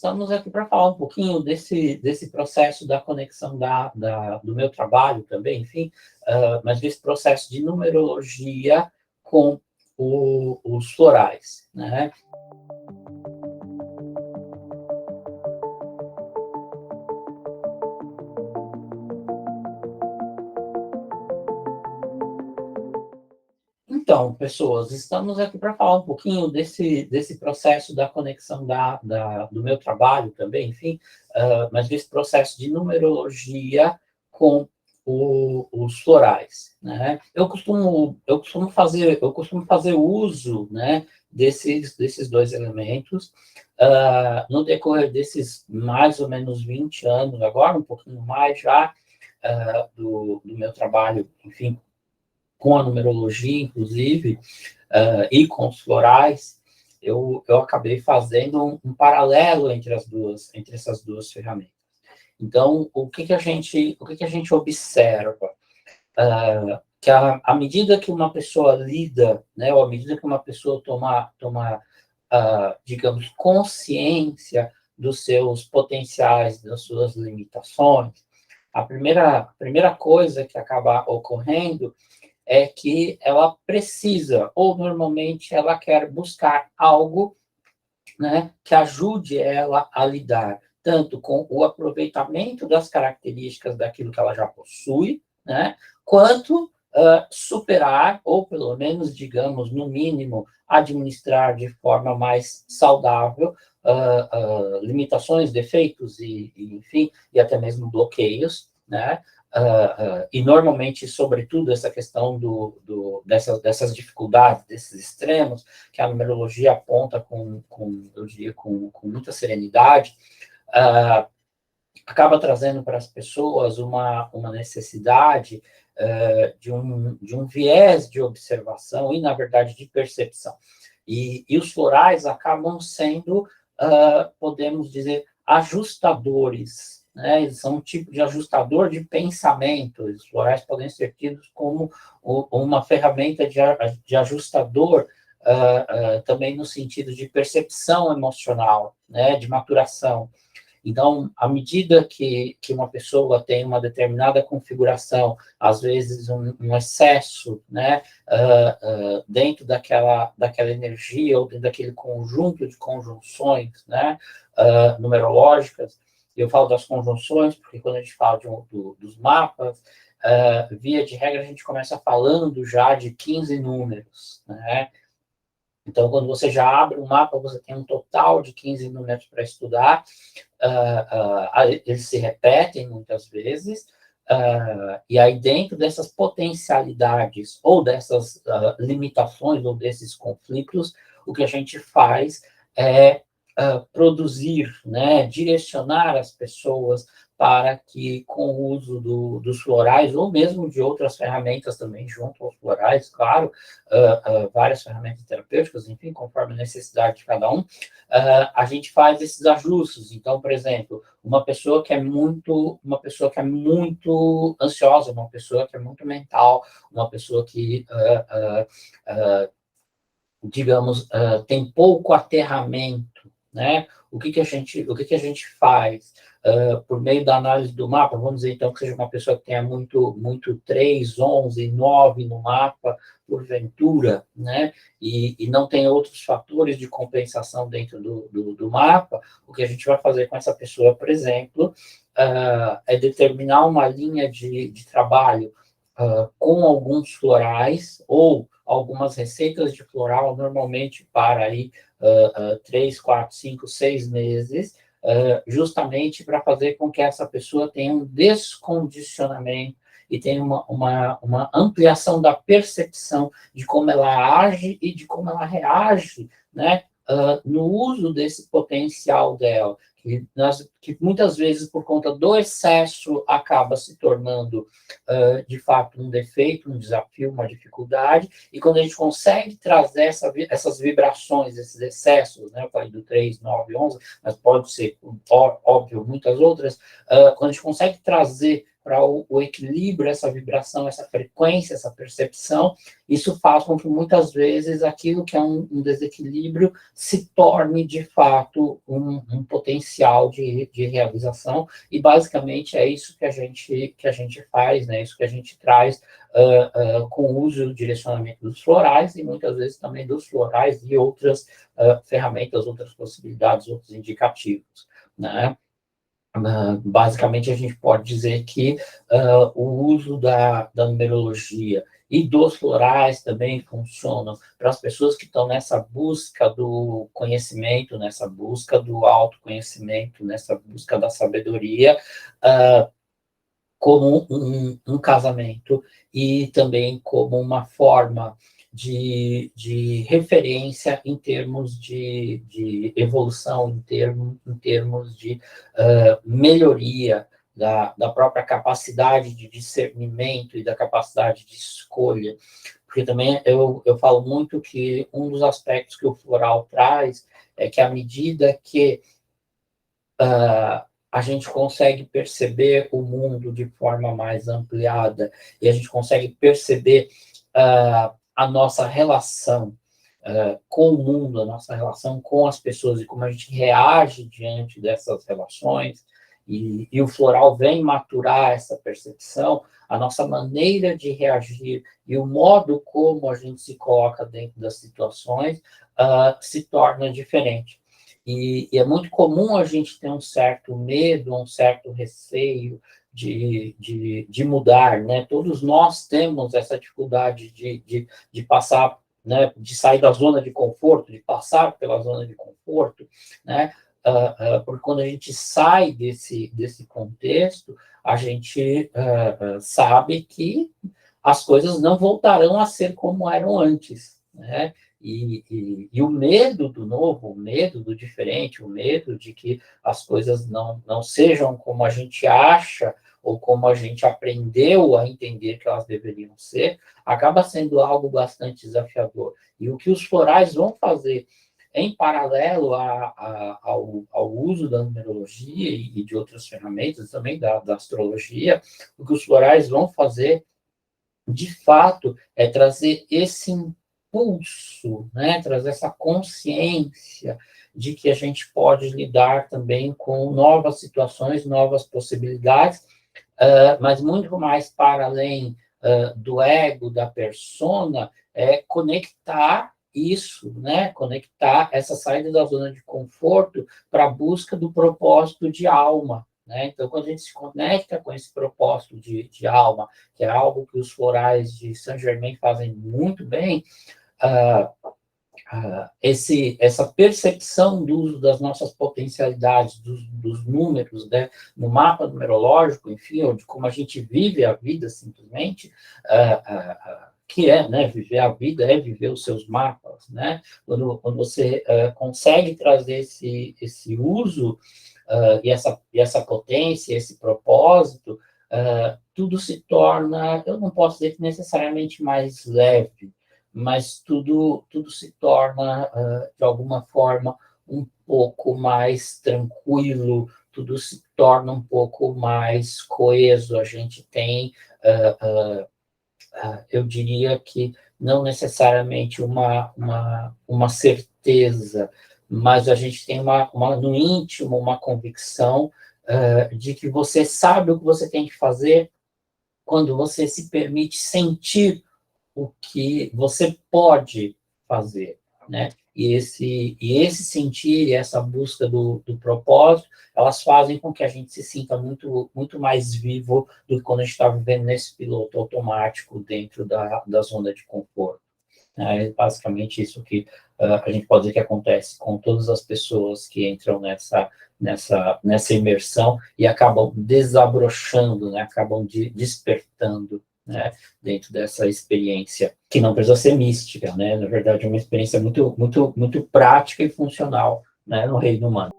Estamos aqui para falar um pouquinho desse processo da conexão do meu trabalho também, enfim, mas desse processo de numerologia com os florais, né? Então, pessoas, estamos aqui para falar um pouquinho desse processo da conexão do meu trabalho também, enfim, mas desse processo de numerologia com os florais, né? Eu costumo fazer uso, né, desses dois elementos, no decorrer desses mais ou menos 20 anos, agora um pouquinho mais já, do meu trabalho, enfim, com a numerologia, inclusive, e com os florais, eu acabei fazendo um paralelo entre essas duas ferramentas. Então, o que que a gente observa? Que à medida que uma pessoa lida, né, ou à medida que uma pessoa toma digamos, consciência dos seus potenciais, das suas limitações, a primeira coisa que acaba ocorrendo é que ela precisa, ou normalmente ela quer buscar algo, né, que ajude ela a lidar tanto com o aproveitamento das características daquilo que ela já possui, né, quanto superar, ou pelo menos, digamos, no mínimo, administrar de forma mais saudável limitações, defeitos enfim, e até mesmo bloqueios, né? E normalmente, sobretudo, essa questão dessas dificuldades, desses extremos, que a numerologia aponta eu diria, com muita serenidade, acaba trazendo para as pessoas uma necessidade de um viés de observação e, na verdade, de percepção. E os florais acabam sendo, podemos dizer, ajustadores, né? Eles são um tipo de ajustador de pensamento. Os florais podem ser tidos como uma ferramenta de ajustador, também no sentido de percepção emocional, né? De maturação. Então, à medida que uma pessoa tem uma determinada configuração, às vezes um excesso, né, dentro daquela energia ou dentro daquele conjunto de conjunções, né, numerológicas, eu falo das conjunções porque quando a gente fala dos mapas, via de regra a gente começa falando já de 15 números, né? Então, quando você já abre um mapa, você tem um total de 15 números para estudar, eles se repetem muitas vezes, e aí dentro dessas potencialidades, ou dessas limitações, ou desses conflitos, o que a gente faz é produzir, né, direcionar as pessoas para que, com o uso dos florais, ou mesmo de outras ferramentas também, junto aos florais, claro, várias ferramentas terapêuticas, enfim, conforme a necessidade de cada um, a gente faz esses ajustes. Então, por exemplo, uma pessoa que é muito ansiosa, uma pessoa que é muito mental, uma pessoa que, digamos, tem pouco aterramento, né? O que que a gente faz? Por meio da análise do mapa, vamos dizer, então, que seja uma pessoa que tenha muito 3, 11, 9 no mapa, porventura, né? E não tem outros fatores de compensação dentro do mapa, o que a gente vai fazer com essa pessoa, por exemplo, é determinar uma linha de trabalho com alguns florais ou algumas receitas de floral, normalmente para aí 3, 4, 5, 6 meses, justamente para fazer com que essa pessoa tenha um descondicionamento e tenha uma ampliação da percepção de como ela age e de como ela reage, né, no uso desse potencial dela, que muitas vezes, por conta do excesso, acaba se tornando, de fato, um defeito, um desafio, uma dificuldade, e quando a gente consegue trazer essas vibrações, esses excessos, né, eu falei do 3, 9, 11, mas pode ser, óbvio, muitas outras, quando a gente consegue trazer para o equilíbrio, essa vibração, essa frequência, essa percepção. Isso faz com que muitas vezes aquilo que é um desequilíbrio se torne de fato um potencial de realização, e basicamente é isso que a gente faz, né? Isso que a gente traz com o uso do direcionamento dos florais, e muitas vezes também dos florais e outras ferramentas, outras possibilidades, outros indicativos, né? Basicamente, a gente pode dizer que o uso da numerologia e dos florais também funcionam para as pessoas que estão nessa busca do conhecimento, nessa busca do autoconhecimento, nessa busca da sabedoria, como um casamento, e também como uma forma de referência em termos de evolução, em termos de melhoria da própria capacidade de discernimento e da capacidade de escolha. Porque também eu falo muito que um dos aspectos que o floral traz é que, à medida que a gente consegue perceber o mundo de forma mais ampliada, e a gente consegue perceber a nossa relação com o mundo, a nossa relação com as pessoas, e como a gente reage diante dessas relações, e o floral vem maturar essa percepção, a nossa maneira de reagir e o modo como a gente se coloca dentro das situações se torna diferente. E é muito comum a gente ter um certo medo, um certo receio de mudar, né? Todos nós temos essa dificuldade de passar, né? De sair da zona de conforto, de passar pela zona de conforto, né? Porque quando a gente sai desse contexto, a gente sabe que as coisas não voltarão a ser como eram antes, né? E o medo do novo, o medo do diferente, o medo de que as coisas não sejam como a gente acha ou como a gente aprendeu a entender que elas deveriam ser, acaba sendo algo bastante desafiador. E o que os florais vão fazer em paralelo ao uso da numerologia e de outras ferramentas, também da astrologia, o que os florais vão fazer, de fato, é trazer esse impulso, né? Trazer essa consciência de que a gente pode lidar também com novas situações, novas possibilidades, mas muito mais para além do ego, da persona, é conectar isso, né? Conectar essa saída da zona de conforto para a busca do propósito de alma, né? Então, quando a gente se conecta com esse propósito de alma, que é algo que os florais de Saint-Germain fazem muito bem, essa percepção do uso das nossas potencialidades, dos números, né, no mapa numerológico, enfim, ou de como a gente vive a vida simplesmente, que é, né, viver a vida é viver os seus mapas, né? Quando você consegue trazer esse uso e essa potência, esse propósito, tudo se torna, eu não posso dizer que necessariamente mais leve, mas tudo se torna, de alguma forma, um pouco mais tranquilo, tudo se torna um pouco mais coeso. A gente tem, eu diria que não necessariamente uma certeza, mas a gente tem no íntimo uma convicção de que você sabe o que você tem que fazer quando você se permite sentir o que você pode fazer, né? E esse sentir e essa busca do propósito, elas fazem com que a gente se sinta muito, muito mais vivo do que quando a gente está vivendo nesse piloto automático dentro da zona de conforto. É basicamente isso que a gente pode dizer que acontece com todas as pessoas que entram nessa imersão e acabam desabrochando, né? Acabam despertando, né, dentro dessa experiência, que não precisa ser mística, né? Na verdade, é uma experiência muito, muito, muito prática e funcional, né, no reino humano.